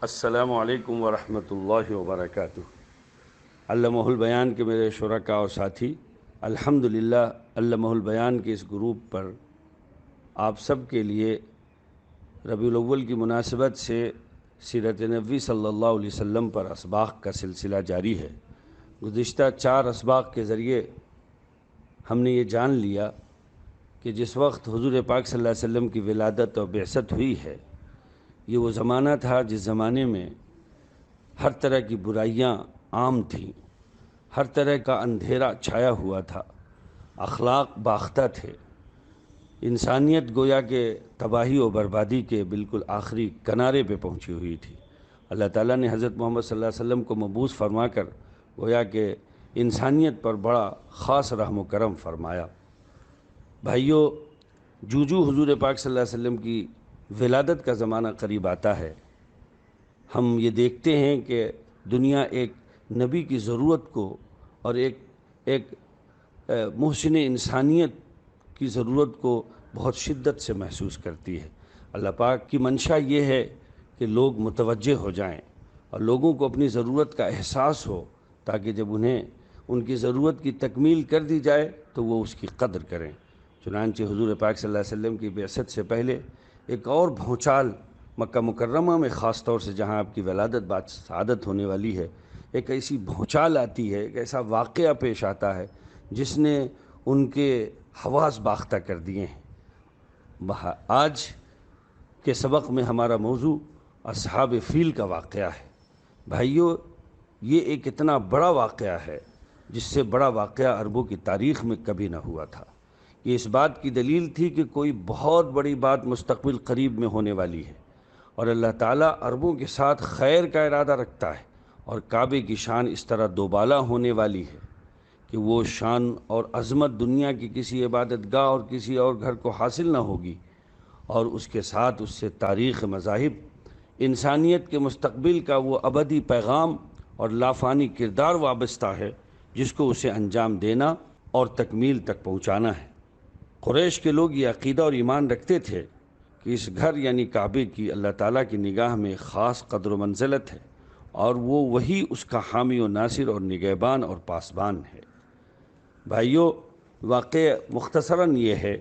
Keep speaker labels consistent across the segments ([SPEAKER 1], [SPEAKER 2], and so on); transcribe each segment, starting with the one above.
[SPEAKER 1] السلام علیکم ورحمۃ اللہ وبرکاتہ۔ علامہ البیان کے میرے شرکاء اور ساتھی، الحمدللہ علامہ البیان کے اس گروپ پر آپ سب کے لیے ربیع الاول کی مناسبت سے سیرت نبوی صلی اللہ علیہ وسلم پر اسباق کا سلسلہ جاری ہے۔ گزشتہ 4 اسباق کے ذریعے ہم نے یہ جان لیا کہ جس وقت حضور پاک صلی اللہ علیہ وسلم کی ولادت اور بعثت ہوئی ہے، یہ وہ زمانہ تھا جس زمانے میں ہر طرح کی برائیاں عام تھیں، ہر طرح کا اندھیرا چھایا ہوا تھا، اخلاق باختہ تھے، انسانیت گویا کہ تباہی و بربادی کے بالکل آخری کنارے پہ پہنچی ہوئی تھی۔ اللہ تعالیٰ نے حضرت محمد صلی اللہ علیہ وسلم کو مبعوث فرما کر گویا کہ انسانیت پر بڑا خاص رحم و کرم فرمایا۔ بھائیو، جو حضور پاک صلی اللہ علیہ وسلم کی ولادت کا زمانہ قریب آتا ہے، ہم یہ دیکھتے ہیں کہ دنیا ایک نبی کی ضرورت کو اور ایک محسن انسانیت کی ضرورت کو بہت شدت سے محسوس کرتی ہے۔ اللہ پاک کی منشا یہ ہے کہ لوگ متوجہ ہو جائیں اور لوگوں کو اپنی ضرورت کا احساس ہو، تاکہ جب انہیں ان کی ضرورت کی تکمیل کر دی جائے تو وہ اس کی قدر کریں۔ چنانچہ حضور پاک صلی اللہ علیہ وسلم کی بعثت سے پہلے ایک اور بھونچال مکہ مکرمہ میں، خاص طور سے جہاں آپ کی ولادت بعد سعادت ہونے والی ہے، ایک ایسی بھونچال آتی ہے، ایک ایسا واقعہ پیش آتا ہے جس نے ان کے حواس باختہ کر دیے ہیں۔ آج کے سبق میں ہمارا موضوع اصحاب فیل کا واقعہ ہے۔ بھائیو، یہ ایک اتنا بڑا واقعہ ہے جس سے بڑا واقعہ عربوں کی تاریخ میں کبھی نہ ہوا تھا۔ یہ اس بات کی دلیل تھی کہ کوئی بہت بڑی بات مستقبل قریب میں ہونے والی ہے، اور اللہ تعالیٰ عربوں کے ساتھ خیر کا ارادہ رکھتا ہے، اور کعبے کی شان اس طرح دوبالا ہونے والی ہے کہ وہ شان اور عظمت دنیا کی کسی عبادت گاہ اور کسی اور گھر کو حاصل نہ ہوگی، اور اس کے ساتھ اس سے تاریخ مذاہب، انسانیت کے مستقبل کا وہ ابدی پیغام اور لافانی کردار وابستہ ہے جس کو اسے انجام دینا اور تکمیل تک پہنچانا ہے۔ قریش کے لوگ یہ عقیدہ اور ایمان رکھتے تھے کہ اس گھر یعنی کعبے کی اللہ تعالیٰ کی نگاہ میں خاص قدر و منزلت ہے، اور وہی اس کا حامی و ناصر اور نگہبان اور پاسبان ہے۔ بھائیو، واقعہ مختصراً یہ ہے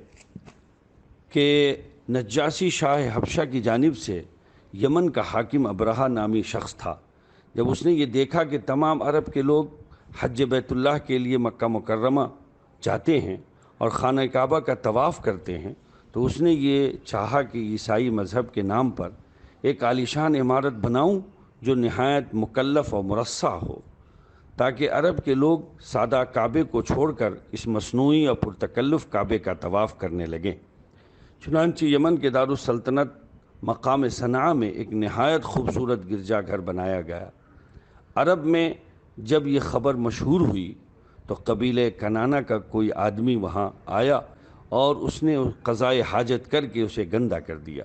[SPEAKER 1] کہ نجاشی شاہ حبشہ کی جانب سے یمن کا حاکم ابرہہ نامی شخص تھا۔ جب اس نے یہ دیکھا کہ تمام عرب کے لوگ حج بیت اللہ کے لیے مکہ مکرمہ جاتے ہیں اور خانہ کعبہ کا طواف کرتے ہیں، تو اس نے یہ چاہا کہ عیسائی مذہب کے نام پر ایک عالیشان عمارت بناؤں جو نہایت مکلف اور مرصع ہو، تاکہ عرب کے لوگ سادہ کعبے کو چھوڑ کر اس مصنوعی اور پرتکلف کعبے کا طواف کرنے لگیں۔ چنانچہ یمن کے دارالسلطنت مقام صنعاء میں ایک نہایت خوبصورت گرجا گھر بنایا گیا۔ عرب میں جب یہ خبر مشہور ہوئی تو قبیلہ کنانہ کا کوئی آدمی وہاں آیا اور اس نے قضائے حاجت کر کے اسے گندہ کر دیا۔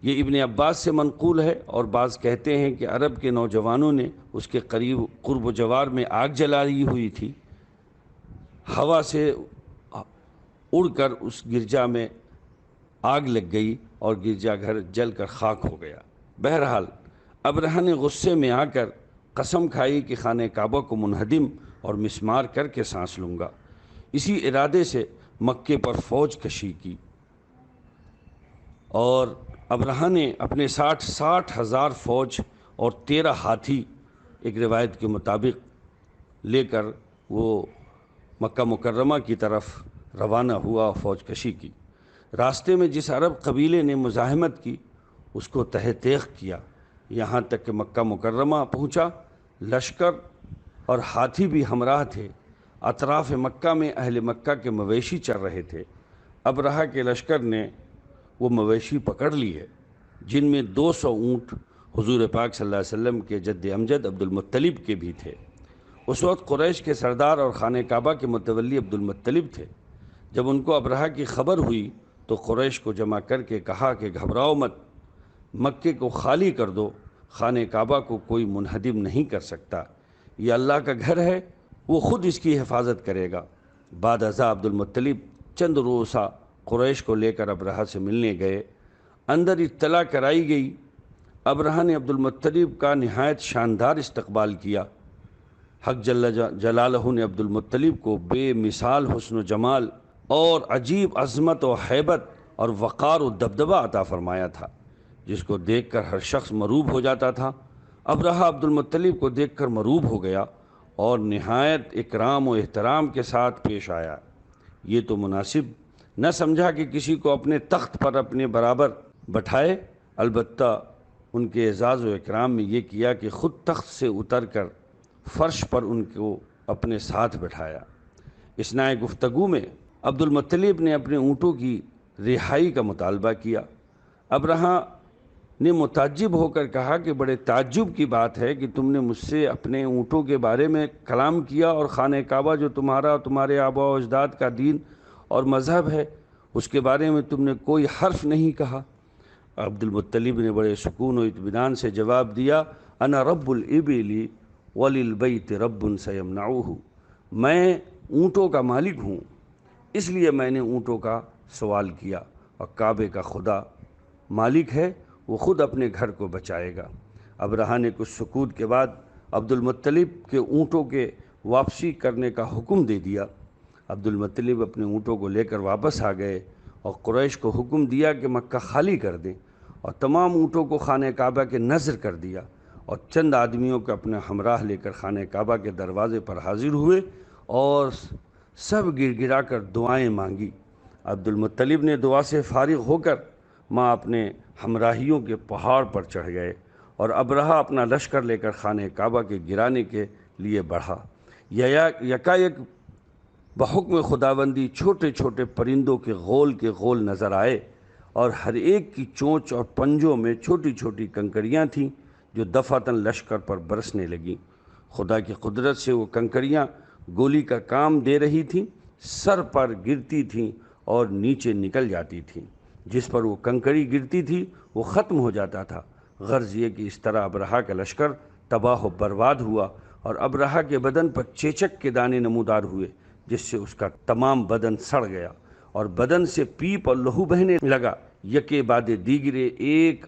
[SPEAKER 1] یہ ابن عباس سے منقول ہے، اور بعض کہتے ہیں کہ عرب کے نوجوانوں نے اس کے قریب قرب و جوار میں آگ جلائی ہوئی تھی، ہوا سے اڑ کر اس گرجا میں آگ لگ گئی اور گرجا گھر جل کر خاک ہو گیا۔ بہرحال ابرہہ نے غصے میں آ کر قسم کھائی کہ خانہ کعبہ کو منہدم اور مسمار کر کے سانس لوں گا۔ اسی ارادے سے مکے پر فوج کشی کی، اور ابرہہ نے اپنے 60,000 فوج اور 13 ہاتھی، ایک روایت کے مطابق، لے کر وہ مکہ مکرمہ کی طرف روانہ ہوا اور فوج کشی کی۔ راستے میں جس عرب قبیلے نے مزاحمت کی اس کو تہہ تیغ کیا، یہاں تک کہ مکہ مکرمہ پہنچا۔ لشکر اور ہاتھی بھی ہمراہ تھے۔ اطراف مکہ میں اہل مکہ کے مویشی چر رہے تھے۔ ابرہہ کے لشکر نے وہ مویشی پکڑ لیے، جن میں 200 اونٹ حضور پاک صلی اللہ علیہ وسلم کے جد امجد عبد المطلب کے بھی تھے۔ اس وقت قریش کے سردار اور خانہ کعبہ کے متولی عبد المطلب تھے۔ جب ان کو ابرہہ کی خبر ہوئی تو قریش کو جمع کر کے کہا کہ گھبراؤ مت، مکے کو خالی کر دو، خانہ کعبہ کو کوئی منہدم نہیں کر سکتا، یہ اللہ کا گھر ہے، وہ خود اس کی حفاظت کرے گا۔ بعد ازاں عبد المطلب چند روزہ قریش کو لے کر ابرہہ سے ملنے گئے۔ اندر اطلاع کرائی گئی ابرہہ نے عبد المطلب کا نہایت شاندار استقبال کیا۔ حق جل جلالہ نے عبد المطلب کو بے مثال حسن و جمال اور عجیب عظمت و ہیبت اور وقار و دبدبہ عطا فرمایا تھا، جس کو دیکھ کر ہر شخص مروب ہو جاتا تھا۔ ابرہہ عبد المطلب کو دیکھ کر مروب ہو گیا اور نہایت اکرام و احترام کے ساتھ پیش آیا۔ یہ تو مناسب نہ سمجھا کہ کسی کو اپنے تخت پر اپنے برابر بٹھائے، البتہ ان کے اعزاز و اکرام میں یہ کیا کہ خود تخت سے اتر کر فرش پر ان کو اپنے ساتھ بٹھایا۔ اثناء گفتگو میں عبد المطلب نے اپنے اونٹوں کی رہائی کا مطالبہ کیا۔ ابرہہ نے متعجب ہو کر کہا کہ بڑے تعجب کی بات ہے کہ تم نے مجھ سے اپنے اونٹوں کے بارے میں کلام کیا، اور خانہ کعبہ جو تمہارا اور تمہارے آباء و اجداد کا دین اور مذہب ہے، اس کے بارے میں تم نے کوئی حرف نہیں کہا۔ عبد المطلب نے بڑے سکون و اطمینان سے جواب دیا، انا رب الابل وللبیت رب سیمنعہ، میں اونٹوں کا مالک ہوں، اس لیے میں نے اونٹوں کا سوال کیا، اور کعبے کا خدا مالک ہے، وہ خود اپنے گھر کو بچائے گا۔ ابرہہ نے کچھ سکوت کے بعد عبد المطلب کے اونٹوں کے واپسی کرنے کا حکم دے دیا۔ عبد المطلب اپنے اونٹوں کو لے کر واپس آ گئے اور قریش کو حکم دیا کہ مکہ خالی کر دیں، اور تمام اونٹوں کو خانہ کعبہ کے نذر کر دیا، اور چند آدمیوں کو اپنے ہمراہ لے کر خانہ کعبہ کے دروازے پر حاضر ہوئے اور سب گڑ گڑا کر دعائیں مانگی۔ عبد المطلب نے دعا سے فارغ ہو کر ماں اپنے ہمراہیوں کے پہاڑ پر چڑھ گئے، اور ابرہہ اپنا لشکر لے کر خانہ کعبہ کے گرانے کے لیے بڑھا۔ یکایک بحکم خداوندی چھوٹے چھوٹے پرندوں کے غول نظر آئے، اور ہر ایک کی چونچ اور پنجوں میں چھوٹی چھوٹی کنکریاں تھیں جو دفعتاً لشکر پر برسنے لگیں۔ خدا کی قدرت سے وہ کنکریاں گولی کا کام دے رہی تھیں، سر پر گرتی تھیں اور نیچے نکل جاتی تھیں۔ جس پر وہ کنکری گرتی تھی وہ ختم ہو جاتا تھا۔ غرض یہ کہ اس طرح ابرہہ کا لشکر تباہ و برباد ہوا، اور ابرہہ کے بدن پر چیچک کے دانے نمودار ہوئے، جس سے اس کا تمام بدن سڑ گیا اور بدن سے پیپ اور لہو بہنے لگا۔ یکے بعد دیگرے ایک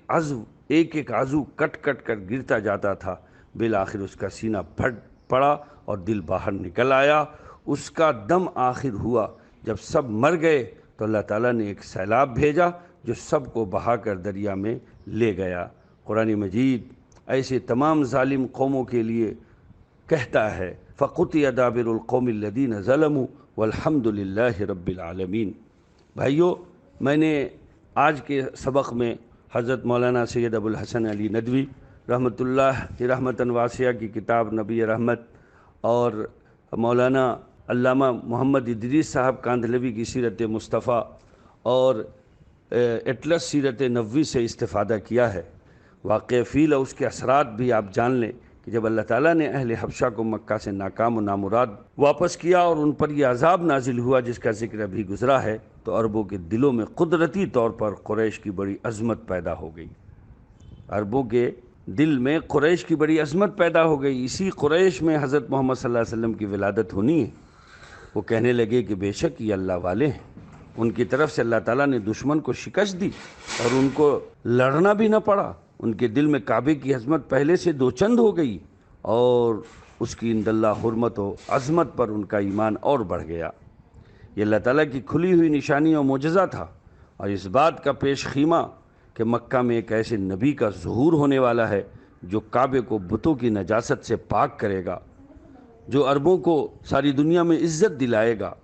[SPEAKER 1] ایک عضو کٹ کٹ کر گرتا جاتا تھا۔ بالآخر اس کا سینہ پھٹ پڑا اور دل باہر نکل آیا۔ اس کا دم آخر ہوا۔ جب سب مر گئے تو اللہ تعالیٰ نے ایک سیلاب بھیجا جو سب کو بہا کر دریا میں لے گیا۔ قرآن مجید ایسے تمام ظالم قوموں کے لیے کہتا ہے، فَقُطِعَ دَابِرُ الْقَوْمِ الَّذِينَ ظَلَمُوا وَالْحَمْدُ لِلَّهِ رَبِّ الْعَالَمِينَ۔ بھائیو، میں نے آج کے سبق میں حضرت مولانا سید ابو الحسن علی ندوی رحمۃ اللہ رحمتاً واسعہ کی کتاب نبی رحمت، اور مولانا علامہ محمد ادریس صاحب کاندھلوی کی سیرت مصطفیٰ اور اٹلس سیرت نبوی سے استفادہ کیا ہے۔ واقع فیل اور اس کے اثرات بھی آپ جان لیں کہ جب اللہ تعالیٰ نے اہل حبشہ کو مکہ سے ناکام و نامراد واپس کیا اور ان پر یہ عذاب نازل ہوا جس کا ذکر ابھی گزرا ہے، تو عربوں کے دلوں میں قدرتی طور پر قریش کی بڑی عظمت پیدا ہو گئی۔ عربوں کے دل میں قریش کی بڑی عظمت پیدا ہو گئی۔ اسی قریش میں حضرت محمد صلی اللہ علیہ وسلم کی ولادت ہونی ہے۔ وہ کہنے لگے کہ بے شک یہ اللہ والے ہیں۔ ان کی طرف سے اللہ تعالیٰ نے دشمن کو شکست دی اور ان کو لڑنا بھی نہ پڑا۔ ان کے دل میں کعبے کی عظمت پہلے سے دو چند ہو گئی، اور اس کی عند اللہ حرمت و عظمت پر ان کا ایمان اور بڑھ گیا۔ یہ اللہ تعالیٰ کی کھلی ہوئی نشانی اور معجزہ تھا، اور اس بات کا پیش خیمہ کہ مکہ میں ایک ایسے نبی کا ظہور ہونے والا ہے جو کعبے کو بتوں کی نجاست سے پاک کرے گا، جو عربوں کو ساری دنیا میں عزت دلائے گا،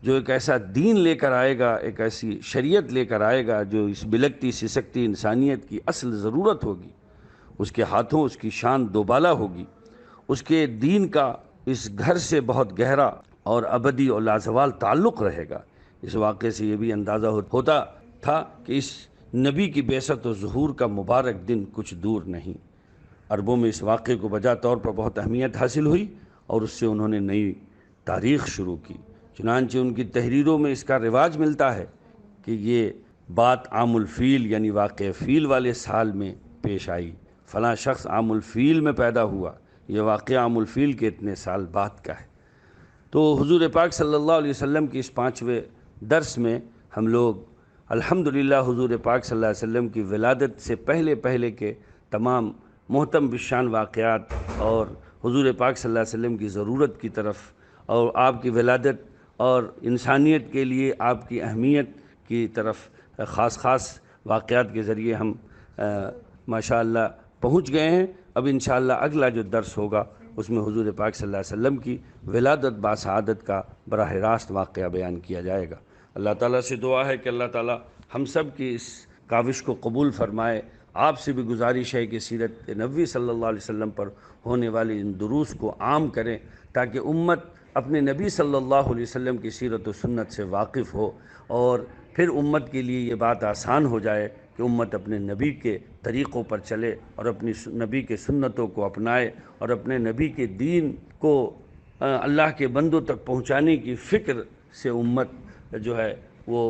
[SPEAKER 1] جو ایک ایسا دین لے کر آئے گا، ایک ایسی شریعت لے کر آئے گا جو اس بلکتی سسکتی انسانیت کی اصل ضرورت ہوگی۔ اس کے ہاتھوں اس کی شان دوبالا ہوگی۔ اس کے دین کا اس گھر سے بہت گہرا اور ابدی اور لازوال تعلق رہے گا۔ اس واقعے سے یہ بھی اندازہ ہوتا تھا کہ اس نبی کی بعثت و ظہور کا مبارک دن کچھ دور نہیں۔ عربوں میں اس واقعے کو بجا طور پر بہت اہمیت حاصل ہوئی، اور اس سے انہوں نے نئی تاریخ شروع کی۔ چنانچہ ان کی تحریروں میں اس کا رواج ملتا ہے کہ یہ بات عام الفیل یعنی واقع فیل والے سال میں پیش آئی، فلاں شخص عام الفیل میں پیدا ہوا، یہ واقعہ عام الفیل کے اتنے سال بعد کا ہے۔ تو حضور پاک صلی اللہ علیہ وسلم کی اس 5ویں درس میں ہم لوگ الحمدللہ حضور پاک صلی اللہ علیہ وسلم کی ولادت سے پہلے کے تمام محتم بشان واقعات اور حضور پاک صلی اللہ علیہ وسلم کی ضرورت کی طرف اور آپ کی ولادت اور انسانیت کے لیے آپ کی اہمیت کی طرف خاص واقعات کے ذریعے ہم ماشاءاللہ پہنچ گئے ہیں۔ اب انشاءاللہ اگلا جو درس ہوگا اس میں حضور پاک صلی اللہ علیہ وسلم کی ولادت باسعادت کا براہ راست واقعہ بیان کیا جائے گا۔ اللہ تعالیٰ سے دعا ہے کہ اللہ تعالیٰ ہم سب کی اس کاوش کو قبول فرمائے۔ آپ سے بھی گزارش ہے کہ سیرت نبوی صلی اللہ علیہ وسلم پر ہونے والی ان دروس کو عام کریں تاکہ امت اپنے نبی صلی اللہ علیہ وسلم کی سیرت و سنت سے واقف ہو، اور پھر امت کے لیے یہ بات آسان ہو جائے کہ امت اپنے نبی کے طریقوں پر چلے اور اپنی نبی کے سنتوں کو اپنائے اور اپنے نبی کے دین کو اللہ کے بندوں تک پہنچانے کی فکر سے امت جو ہے وہ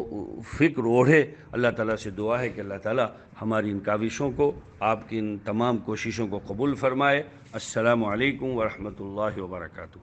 [SPEAKER 1] فکر اوڑھے۔ اللہ تعالیٰ سے دعا ہے کہ اللہ تعالیٰ ہماری ان کاوشوں کو، آپ کی ان تمام کوششوں کو قبول فرمائے۔ السلام علیکم ورحمۃ اللہ وبرکاتہ۔